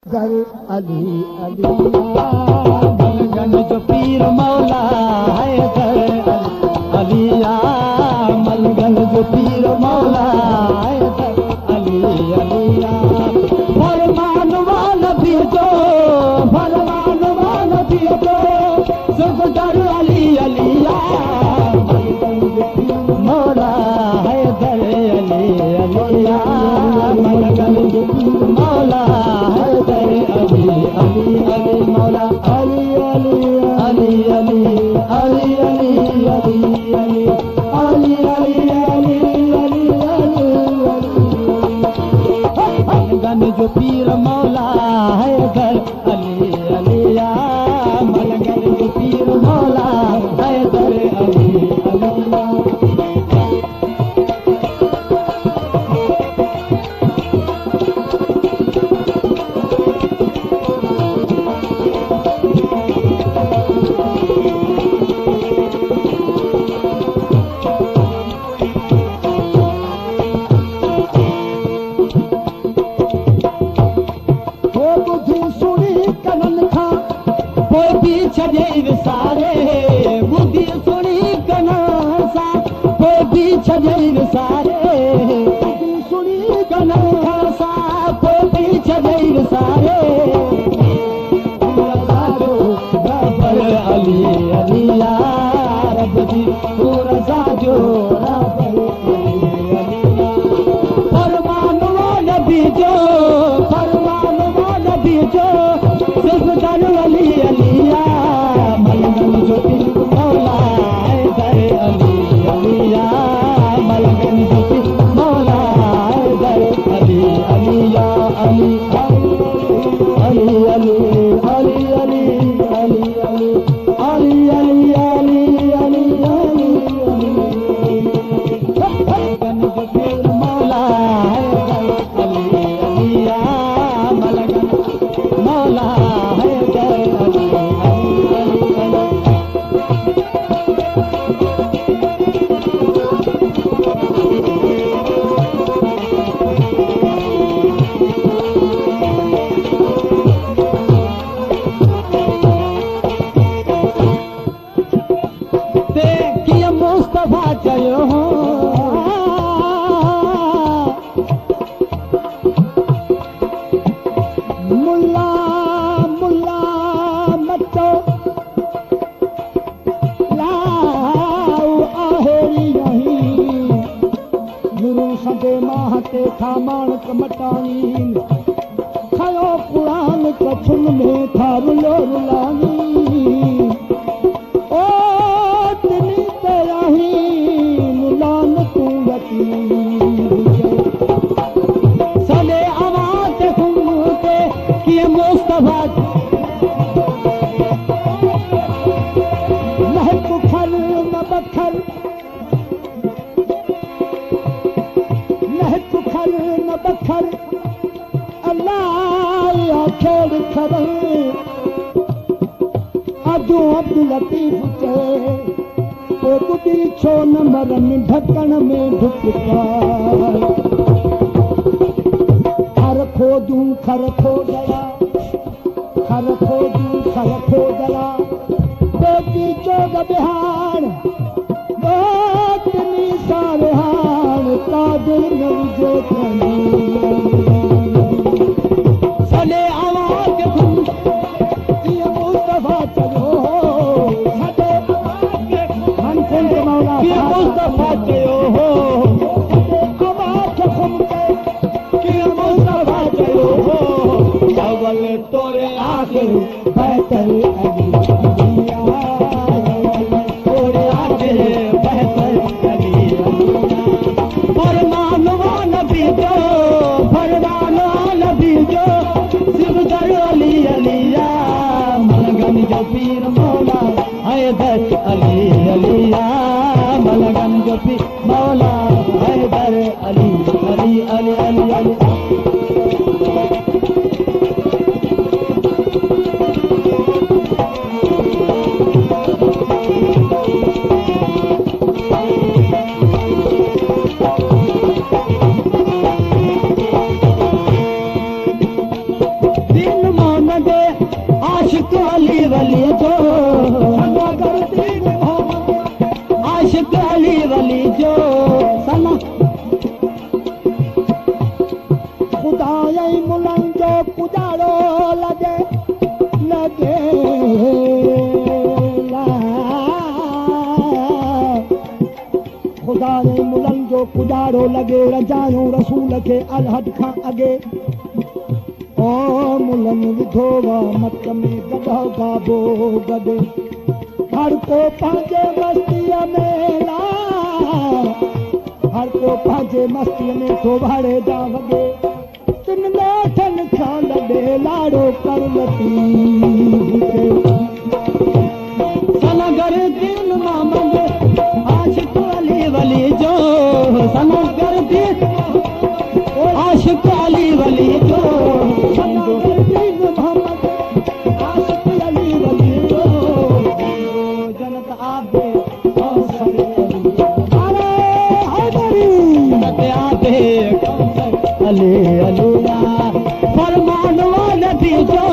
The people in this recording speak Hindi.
दर अली मलगन जो पीर मौला है दर अलिया मलगन जो पीर मौला है दर अलिया फरमान वाला भी जो फरमान वाला भी जो सब दर अलिया मलगन जो पीर मौला है दर अलिया मलगन जो पीर मौला है अली अली अली मौला अली अली अली अली अली अली अली अली अली अली अली अली अली गन जो पीर मौला है घर अली अलिया मलगन जो पीर मौला है घर अली अलिया सारे बुद्धि सुनी कनासा कोई छजैन सारे बुद्धि सुनी कनासा कोई छजैन सारे अली अलिया रब जी पूरा साजो फरमान वाला बीजो फरमान वाला बीजो सिर्फ दर अली अलिया मलगन जो पीर मौला है दर अली अलिया मलगन जो पीर मौला है दर अली अलिया अली अली अली अली अली अली अली अली अली अली अली अली मलगन जो पीर मौला है दर अली अलिया मलगन मौला है दर अली मुल्ला मुल्ला मचो लाओ आहेरी यहीं गुरु सदे माहते खामान कमटानी खयो कुरान कछुन में था रुलो रुलानी ओ तिनी तेरा ही मुलान तू यती सने आवाज सुनते कि मुस्तफा न कुखर न बखर न कुखर न बखर अल्लाह खेड़ खर अजो अब्दुल लतीफ के ओ बुढ़ी छो न मरन ढक्कन में ढुकता खर खो गया खर खो गया बेटी चोग बिहार बेटनी सारे हार कादिर नवजे सने आवाज सुन ये मुस्तफा चलो सने हम कौन के मौला ये मुस्तफा चलो हो आवाज सुन के मुस्तफा चलो हो अवल तोरे आगे बेहतर अली तोरे आगे बेहतर अली फरमान वाला बीजो फरमान वाला बीजो सिर्फ दर अली अलिया मलगन जो पीर मौला है दर अली अलिया मलगन जो पीर मौला है दर अली अली अली अली अली रजायूं रसूल खे अलहद खां अॻे ओ मुलनि विधो वा मत में गॾो गाबो गॾु हर को पंहिंजे मस्तीअ में हर को पंहिंजे मस्तीअ में थो भाड़े जा वॻे तिन लाठनि खां लॾे लाड़ो कर लती सनगर दीन मोहम्मद आशिक अली वली जो सनगर दीन आशिक अली वली जो सनगर दीन मोहम्मद आशिक अली वली जो जनत आबे कौसर अरे हैदरी जनत आबे कौसर अली अलिया फरमान वाला नबी जो